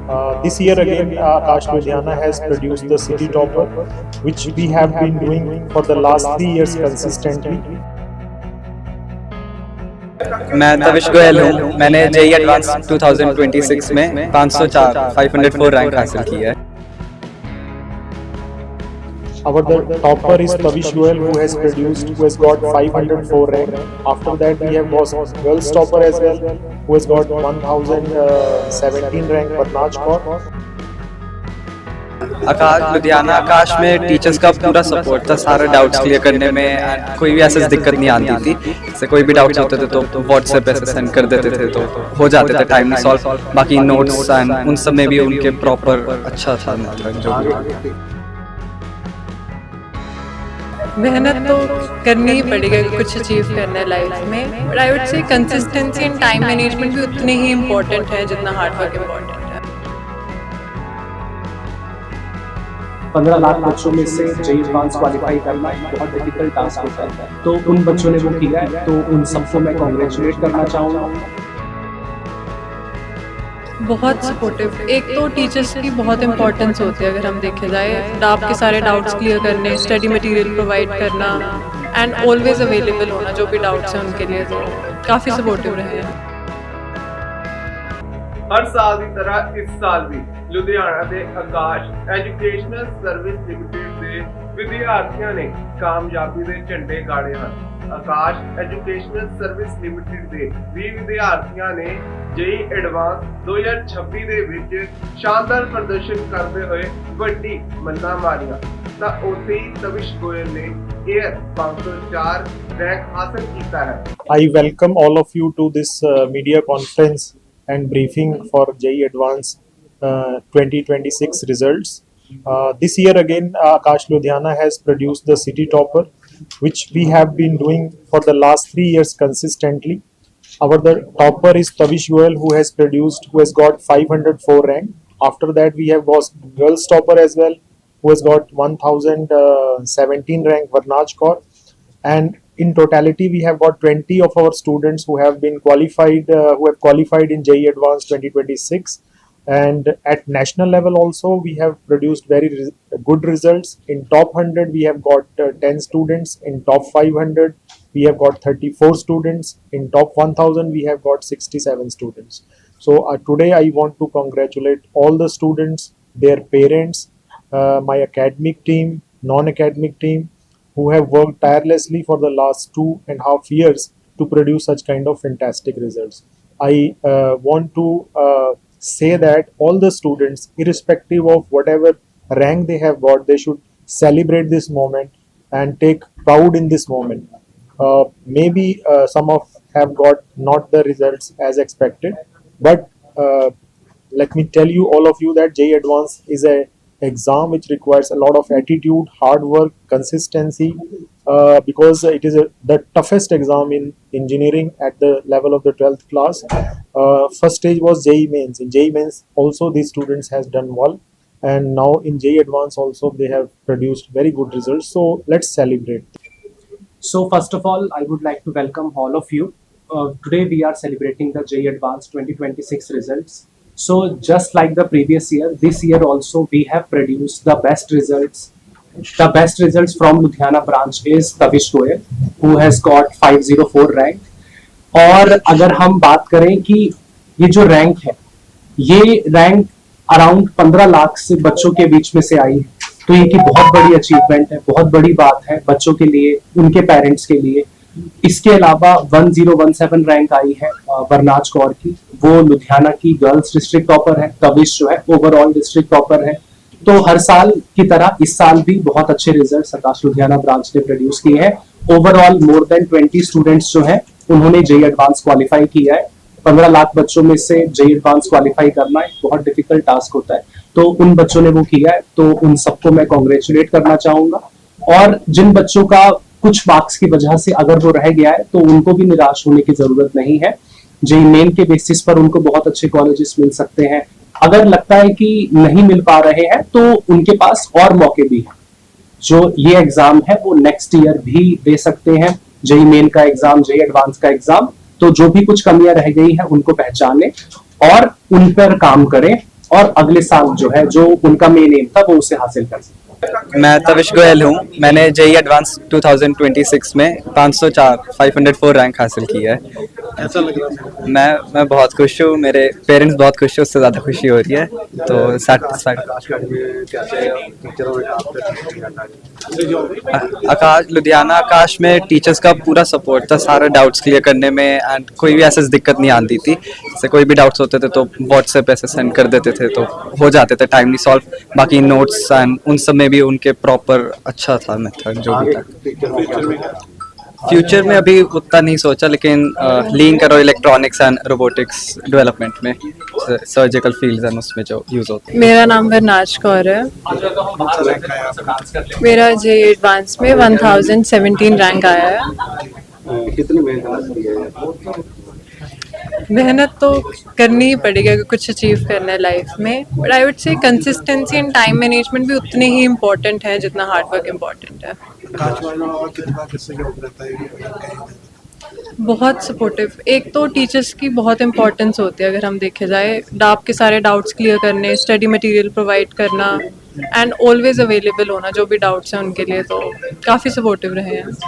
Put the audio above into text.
This year again, Akash Ludhiana has produced the City Topper, which we have been doing for the last 3 years consistently. मैं तविश गोयल हूँ। मैंने JEE advance 2026 में 504 504 rank हासिल किया है। Our the topper is Tavish Goel, who has got 504 rank. After that, we have got girls topper as well, who has got 1017 rank, Barnaj Kaur. आकाश लुधियाना आकाश में teachers का पूरा सपोर्ट था, सारे डाउट्स क्लियर करने में कोई भी ऐसी दिक्कत नहीं आती थी। जैसे कोई भी डाउट्स होते थे तो व्हाट्सएप पे सेंड कर देते थे तो हो जाते थे टाइम में सॉल्व। बाकी नोट्स एंड उन सब में भी उनके प्रॉपर अच्छा था, मतलब जो भी। मेहनत तो करनी ही पड़ेगा कुछ अचीव करना है लाइफ में, but I would say consistency and time management भी उतने ही इम्पोर्टेंट है जितना हार्ड वर्क इम्पोर्टेंट है। 15 लाख बच्चों में से जेई एडवांस क्वालिफाई करना एक बहुत डिफिकल्ट टास्क होता है, तो उन बच्चों ने वो किया है, तो उन सबको मैं कॉन्ग्रेचुलेट करना चाहूँगा। बहुत सपोर्टिव, एक तो टीचर्स की बहुत इंपॉर्टेंस होती है अगर हम देखे जाए, आपके सारे डाउट्स क्लियर करने, स्टडी मटेरियल प्रोवाइड करना एंड ऑलवेज अवेलेबल होना जो भी डाउट्स हैं उनके लिए, तो काफ़ी सपोर्टिव रहे हैं। हर साल की तरह इस साल भी लुधियाना के आकाश एजुकेशनल सर्विस लिमिटेड के विद्यार्थियों ने कामयाबी के झंडे गाड़े हैं। आकाश एजुकेशनल सर्विस लिमिटेड के 20 विद्यार्थियों ने जेई एडवांस 2026 ਦੇ ਵਿੱਚ शानदार प्रदर्शन करते हुए ਵੱਡੀ मन्ना मारिया। ਤਾਂ ਉੱਥੇ ਹੀ ਤਵਿਸ਼ ਗੋਇਲ ਨੇ एयर 504 रैंक हासिल किया है। I welcome all of you to this media conference and briefing for JEE Advance 2026 results. This year again, Akash Ludhiana has produced the City Topper, which we have been doing for the last 3 years consistently. Our the topper is Tavish Goel, who has got 504 rank. After that, we have got girls topper as well, who has got 1017 rank, Barnaj Kaur. And in totality, we have got 20 of our students who have been qualified, in JEE Advance 2026. And at national level also, we have produced very good results. In top 100, we have got 10 students. In top 500, we have got 34 students. In top 1000, we have got 67 students. So today I want to congratulate all the students, their parents, my academic team, non-academic team, who have worked tirelessly for the last 2.5 years to produce such kind of fantastic results. I want to say that all the students, irrespective of whatever rank they have got, they should celebrate this moment and take proud in this moment. Maybe some of have got not the results as expected, but let me tell you, all of you, that JEE Advance is a exam which requires a lot of attitude, hard work, consistency, because it is the toughest exam in engineering at the level of the 12th class. First stage was JEE Mains. In JEE Mains also these students has done well, and now in JEE Advance also they have produced very good results. So let's celebrate. So first of all, I would like to welcome all of you. Today we are celebrating the JEE Advance 2026 results. So just like the previous year, this year also we have produced the best results. The best results from Ludhiana branch is Tavish Goel, who has got 504 rank. और अगर हम बात करें कि ये जो rank है, ये रैंक अराउंड 15 लाख से बच्चों के बीच में से आई है, तो ये की बहुत बड़ी अचीवमेंट है, बहुत बड़ी बात है बच्चों के लिए, उनके पेरेंट्स के लिए। इसके अलावा 1017 रैंक आई है बरनाज कौर की, वो लुधियाना की गर्ल्स डिस्ट्रिक्ट टॉपर है। तविश जो है ओवरऑल डिस्ट्रिक्ट टॉपर है। तो हर साल की तरह इस साल भी बहुत अच्छे रिजल्ट आकाश लुधियाना ब्रांच ने प्रोड्यूस किए हैं। ओवरऑल मोर देन 20 स्टूडेंट्स जो हैं उन्होंने जेई एडवांस क्वालिफाई किया है। 15 लाख बच्चों में से जेई एडवांस क्वालिफाई करना एक बहुत डिफिकल्ट टास्क होता है, तो उन बच्चों ने वो किया है, तो उन सबको मैं कॉन्ग्रेचुलेट करना चाहूंगा। और जिन बच्चों का कुछ मार्क्स की वजह से अगर वो रह गया है, तो उनको भी निराश होने की जरूरत नहीं है। जेई मेन के बेसिस पर उनको बहुत अच्छे कॉलेजेस मिल सकते हैं। अगर लगता है कि नहीं मिल पा रहे हैं, तो उनके पास और मौके भी हैं। जो ये एग्जाम है वो नेक्स्ट ईयर भी दे सकते हैं, जेई मेन का एग्जाम, जेई एडवांस का एग्जाम। तो जो भी कुछ कमियां रह गई हैं उनको पहचानें और उन पर काम करें। और अगले साल जो है जो उनका मेन एम था वो उसे हासिल कर सके। मैं तविश गोयल हूँ। मैंने जेई एडवांस 2026 में 504 रैंक हासिल किया है। ऐसा लग रहा है मैं बहुत खुश हूँ, मेरे पेरेंट्स बहुत खुश हैं, उससे ज़्यादा खुशी हो रही है, तो सेटिस्फाइड। आकाश लुधियाना आकाश में टीचर्स का पूरा सपोर्ट था सारे डाउट्स क्लियर करने में, एंड कोई भी ऐसी दिक्कत नहीं आती थी। जैसे कोई भी डाउट्स होते थे तो व्हाट्सएप पे ऐसे सेंड कर देते थे तो हो जाते थे टाइमली सॉल्व। बाकी नोट्स एंड उन सब में भी उनके प्रॉपर अच्छा था मेथड जो भी था। फ्यूचर में अभी उतना नहीं सोचा, लेकिन लीन करो इलेक्ट्रॉनिक्स एंड रोबोटिक्स डेवलपमेंट में, सर्जिकल फील्ड्स एंड उसमें जो यूज़ होते हैं। मेरा नाम वरनाज कौर है। मेरा जे एडवांस में 1017 रैंक आया है। कितनी मेहनत की है? मेहनत तो करनी ही पड़ेगी अगर कुछ अचीव करना है लाइफ में, but I would say consistency and time management भी उतने ही इम्पोर्टेंट है जितना हार्ड वर्क इम्पोर्टेंट है। कितना किससे जॉब रहता है? बहुत सपोर्टिव, एक तो टीचर्स की बहुत इंपॉर्टेंस होती है अगर हम देखे जाए, आपके सारे डाउट्स क्लियर करने, स्टडी मटेरियल प्रोवाइड करना एंड ऑलवेज अवेलेबल होना जो भी डाउट्स हैं उनके लिए, तो काफ़ी सपोर्टिव रहे हैं।